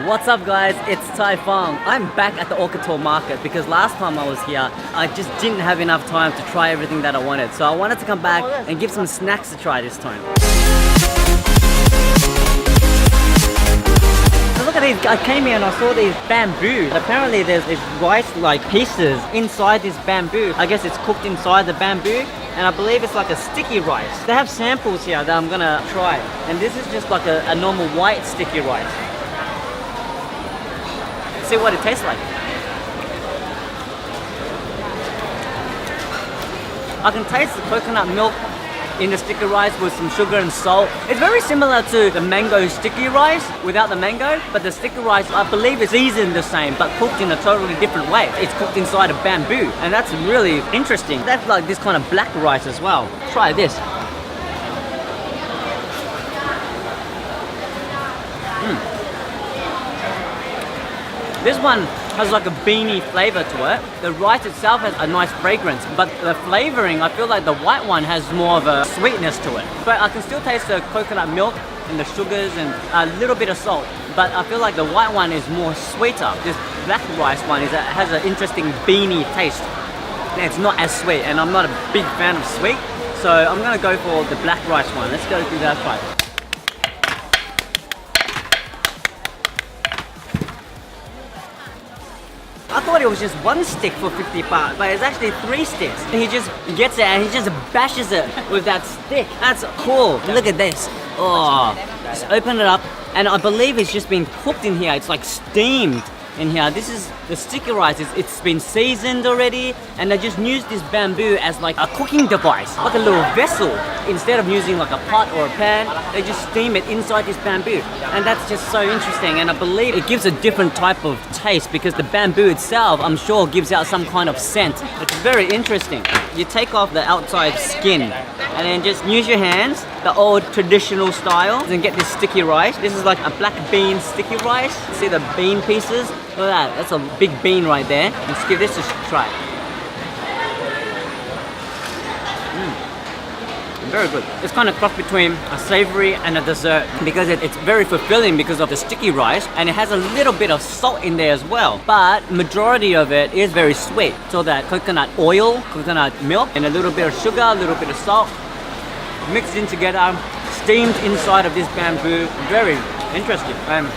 What's up guys, it's Tai Fong. I'm back at the Or Tor Market because last time I was here, I just didn't have enough time to try everything that I wanted. So I wanted to come back and give some snacks to try this time. So look at these, I came here and I saw these bamboo. Apparently there's these rice-like pieces inside this bamboo. I guess it's cooked inside the bamboo. And I believe it's like a sticky rice. They have samples here that I'm gonna try. And this is just like a normal white sticky rice. See what it tastes like. I can taste the coconut milk in the sticky rice with some sugar and salt. It's very similar to the mango sticky rice without the mango, but the sticky rice I believe is seasoned the same but cooked in a totally different way. It's cooked inside of bamboo and that's really interesting. That's like this kind of black rice as well. Try this. This one has like a beany flavor to it. The rice itself has a nice fragrance, but the flavoring, I feel like the white one has more of a sweetness to it. But I can still taste the coconut milk and the sugars and a little bit of salt. But I feel like the white one is more sweeter. This black rice one has an interesting beany taste. And it's not as sweet, and I'm not a big fan of sweet. So I'm gonna go for the black rice one. Let's go through that one. I thought it was just one stick for 50 baht, but it's actually 3 sticks. And he just gets it and he just bashes it with that stick. That's cool. Look at this. Oh, just open it up. And I believe it's just been cooked in here. It's like steamed in here. This is the sticky rice. It's been seasoned already. And they just use this bamboo as like a cooking device, like a little vessel. Instead of using like a pot or a pan, they just steam it inside this bamboo. And that's just so interesting. And I believe it gives a different type of taste because the bamboo itself, I'm sure, gives out some kind of scent. It's very interesting. You take off the outside skin and then just use your hands, the old traditional style, and get this sticky rice. This is like a black bean sticky rice. See the bean pieces? Look at that, that's a big bean right there. Let's give this a try. Very good. It's kind of cross between a savory and a dessert because it's very fulfilling because of the sticky rice and it has a little bit of salt in there as well. But majority of it is very sweet. So that coconut oil, coconut milk, and a little bit of sugar, a little bit of salt mixed in together, steamed inside of this bamboo. Very interesting and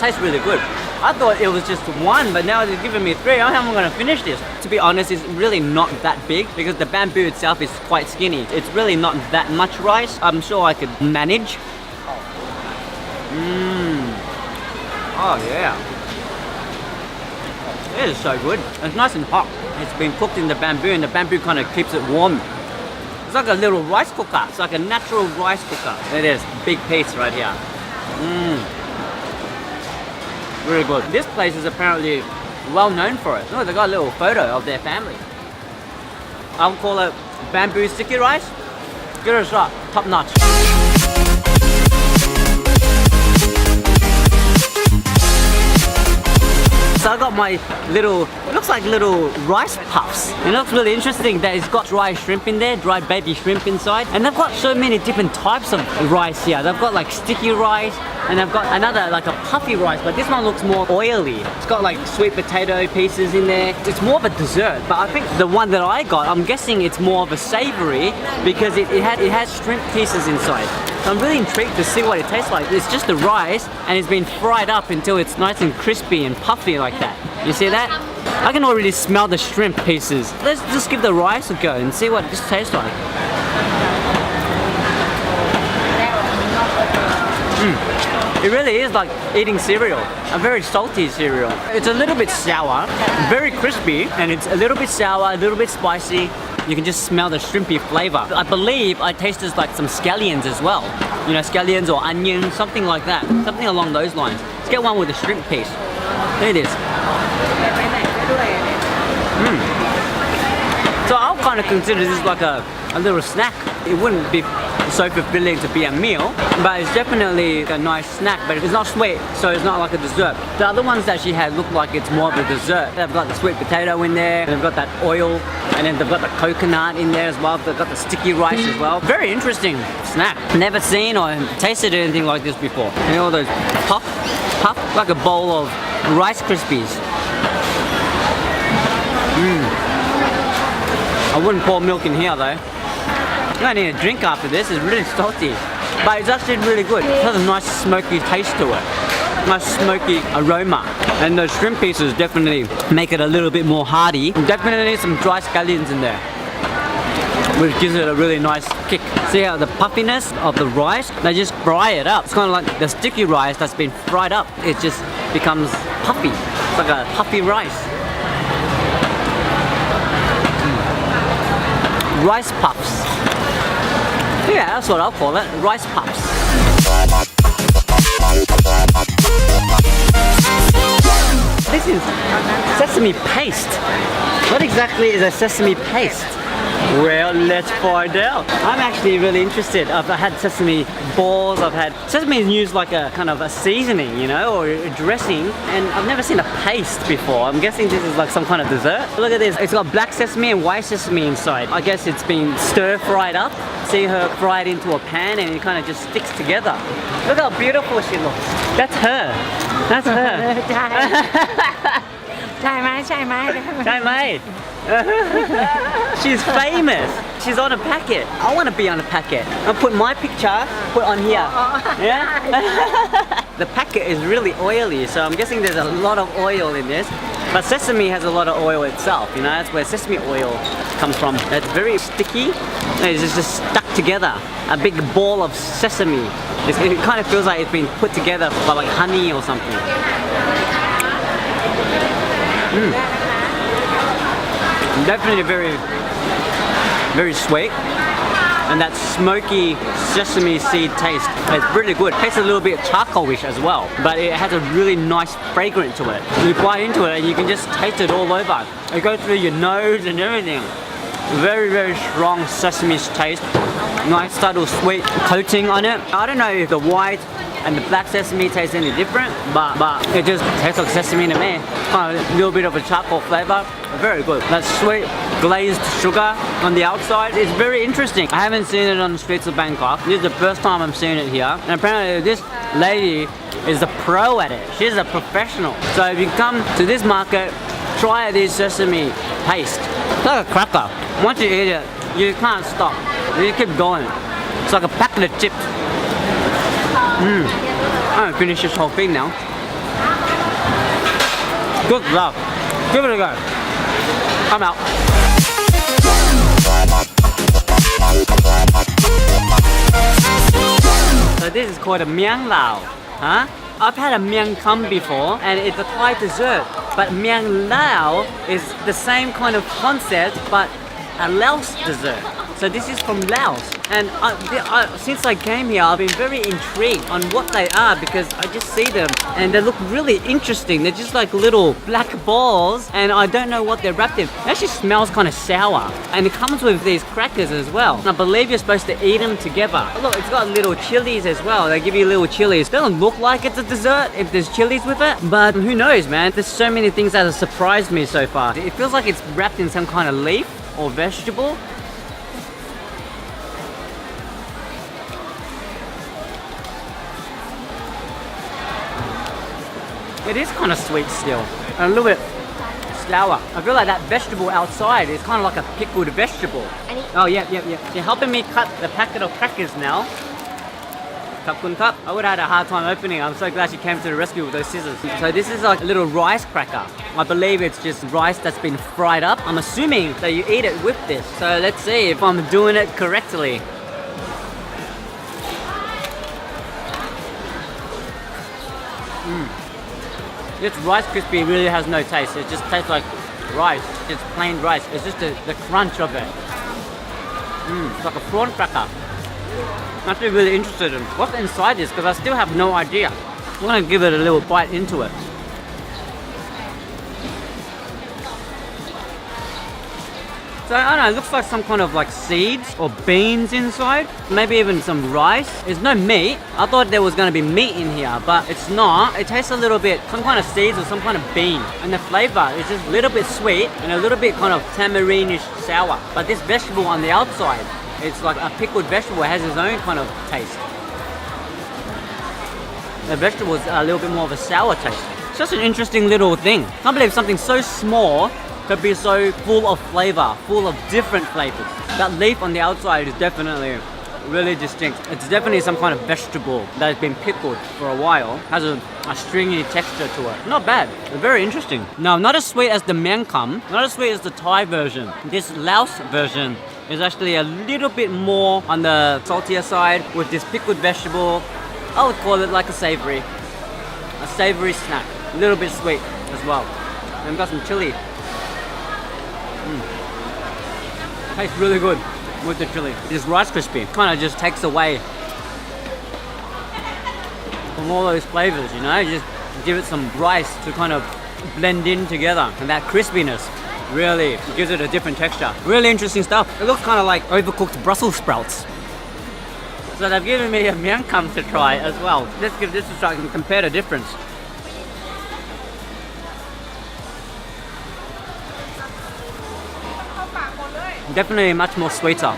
tastes really good. I thought it was just one, but now they're giving me 3. How am I going to finish this? To be honest, it's really not that big because the bamboo itself is quite skinny. It's really not that much rice. I'm sure I could manage. Oh yeah. It is so good. It's nice and hot. It's been cooked in the bamboo and the bamboo kind of keeps it warm. It's like a little rice cooker. It's like a natural rice cooker. It is. Big piece right here. Really good. This place is apparently well known for it. Look, they got a little photo of their family. I'll call it bamboo sticky rice. Give it a shot. Top notch. So I got my little, it looks like little rice puffs. It looks really interesting that it's got dry shrimp in there, dry baby shrimp inside. And they've got so many different types of rice here. They've got like sticky rice, and they've got another like a puffy rice, but this one looks more oily. It's got like sweet potato pieces in there. It's more of a dessert, but I think the one that I got, I'm guessing it's more of a savory because it has shrimp pieces inside. So I'm really intrigued to see what it tastes like. It's just the rice and it's been fried up until it's nice and crispy and puffy like that. You see that? I can already smell the shrimp pieces. Let's just give the rice a go and see what this tastes like. It really is like eating cereal, a very salty cereal. It's a little bit sour, very crispy, and it's a little bit sour, a little bit spicy. You can just smell the shrimpy flavor. I believe I tasted like some scallions as well. You know, scallions or onions, something like that. Something along those lines. Let's get one with a shrimp piece. There it is. So I'll kind of consider this like a little snack. It wouldn't be so fulfilling to be a meal, but it's definitely a nice snack, but it's not sweet, so it's not like a dessert. The other ones that she had look like it's more of a dessert. They've got the sweet potato in there, they've got that oil, and then they've got the coconut in there as well. They've got the sticky rice as well. Very interesting snack. Never seen or tasted anything like this before. And all those puff, like a bowl of Rice Krispies. I wouldn't pour milk in here though. I need a drink after this. It's really salty, but it's actually really good. It has a nice smoky taste to it. Nice smoky aroma. And those shrimp pieces definitely make it a little bit more hearty. Definitely some dry scallions in there, which gives it a really nice kick. See how the puffiness of the rice, they just fry it up. It's kind of like the sticky rice that's been fried up. It just becomes puffy. It's like a puffy rice. Rice puffs. Yeah, that's what I'll call it. Rice puffs. This is sesame paste. What exactly is a sesame paste? Well, let's find out. I'm actually really interested. I've had sesame balls, sesame is used like a kind of a seasoning, you know, or a dressing, and I've never seen a paste before. I'm guessing this is like some kind of dessert. Look at this, it's got black sesame and white sesame inside. I guess it's been stir-fried up. See her fry it into a pan and it kind of just sticks together. Look how beautiful she looks. That's her. That's her. She's famous. She's on a packet. I want to be on a packet. I'll put my picture, put on here. Yeah? The packet is really oily, so I'm guessing there's a lot of oil in this. But sesame has a lot of oil itself, you know, that's where sesame oil comes from. It's very sticky. It's just stuck together. A big ball of sesame. It kind of feels like it's been put together by like honey or something. Definitely very sweet, and that smoky sesame seed taste. It's really good. It tastes a little bit charcoalish as well, but it has a really nice fragrance to it. You bite into it and you can just taste it all over. It goes through your nose and everything. Very strong sesame taste. Nice subtle sweet coating on it. I don't know if the white and the black sesame tastes any different, but it just tastes like sesame to me. Kind of a little bit of a charcoal flavor. Very good. That sweet glazed sugar on the outside is very interesting. I haven't seen it on the streets of Bangkok. This is the first time I'm seeing it here. And apparently this lady is a pro at it. She's a professional. So if you come to this market, try this sesame paste. It's like a cracker. Once you eat it, you can't stop. You keep going. It's like a packet of chips. I'm gonna finish this whole thing now. Good luck. Give it a go. I'm out. So this is called a miang lao. Huh? I've had a miang kam before, and it's a Thai dessert. But miang lao is the same kind of concept, but a Laos dessert. So this is from Laos, and since I came here, I've been very intrigued on what they are because I just see them and they look really interesting. They're just like little black balls, and I don't know what they're wrapped in. It actually smells kind of sour, and it comes with these crackers as well. And I believe you're supposed to eat them together. Look, it's got little chilies as well. They give you little chilies. It doesn't look like it's a dessert if there's chilies with it, but who knows, man? There's so many things that have surprised me so far. It feels like it's wrapped in some kind of leaf or vegetable. It is kind of sweet still, and a little bit sour. I feel like that vegetable outside is kind of like a pickled vegetable. Oh, yeah. You're helping me cut the packet of crackers now. Cup. I would have had a hard time opening. I'm so glad she came to the rescue with those scissors. So this is like a little rice cracker. I believe it's just rice that's been fried up. I'm assuming that you eat it with this. So let's see if I'm doing it correctly. This Rice Krispie really has no taste. It just tastes like rice. It's plain rice. It's just the crunch of it. It's like a prawn cracker. I'm actually really interested in what's inside this because I still have no idea. I'm gonna give it a little bite into it. So I don't know, it looks like some kind of like seeds or beans inside. Maybe even some rice. There's no meat. I thought there was gonna be meat in here, but it's not. It tastes a little bit, some kind of seeds or some kind of bean. And the flavor is just a little bit sweet and a little bit kind of tamarindish sour. But this vegetable on the outside, it's like a pickled vegetable. It has its own kind of taste. The vegetable is a little bit more of a sour taste. It's just an interesting little thing. Can't believe something so small could be so full of flavor, full of different flavors. That leaf on the outside is definitely really distinct. It's definitely some kind of vegetable that has been pickled for a while. Has a stringy texture to it. Not bad. Very interesting. Now, not as sweet as the miang kham, not as sweet as the Thai version. This Laos version is actually a little bit more on the saltier side with this pickled vegetable. I would call it like a savory snack. A little bit sweet as well. And we've got some chili. Tastes really good with the chili. This Rice Crispy kind of just takes away from all those flavors, you know? Just give it some rice to kind of blend in together. And that crispiness really gives it a different texture. Really interesting stuff. It looks kind of like overcooked Brussels sprouts. So they've given me a miang kham to try as well. Let's give this a try and compare the difference. Definitely much more sweeter.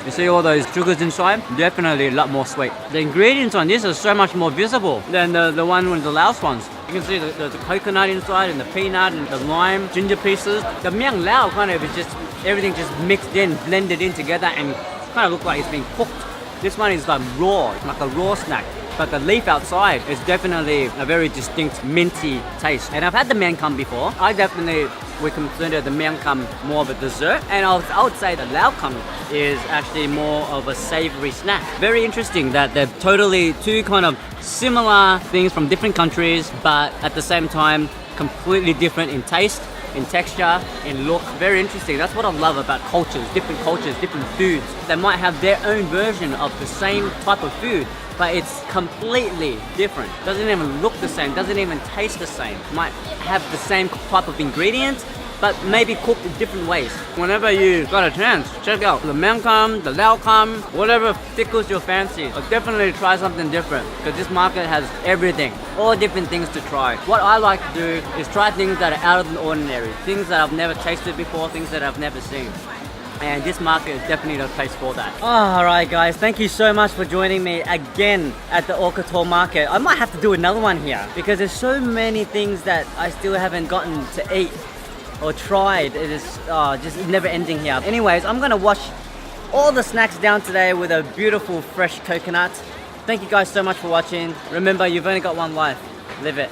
You see all those sugars inside? Definitely a lot more sweet. The ingredients on this are so much more visible than the one with the Laos ones. You can see the coconut inside and the peanut and the lime, ginger pieces. The miang lao kind of is just, everything just mixed in, blended in together and kind of look like it's being cooked. This one is like raw, like a raw snack. But the leaf outside is definitely a very distinct minty taste. And I've had the miang kham before. I definitely would consider the miang kham more of a dessert. And I would say the lao kham is actually more of a savory snack. Very interesting that they're totally two kind of similar things from different countries, but at the same time, completely different in taste, in texture, in look. Very interesting. That's what I love about cultures, different foods. They might have their own version of the same type of food, but it's completely different. Doesn't even look the same, doesn't even taste the same. Might have the same type of ingredients, but maybe cooked in different ways. Whenever you got a chance, check out the miang kham, the lao kham, whatever tickles your fancy. But definitely try something different, because this market has everything, all different things to try. What I like to do is try things that are out of the ordinary, things that I've never tasted before, things that I've never seen. And this market is definitely the place for that. Alright guys, thank you so much for joining me again at the Or Tor Market. I might have to do another one here because there's so many things that I still haven't gotten to eat or tried. It is just never ending here. Anyways, I'm gonna wash all the snacks down today with a beautiful fresh coconut. Thank you guys so much for watching. Remember, you've only got one life. Live it.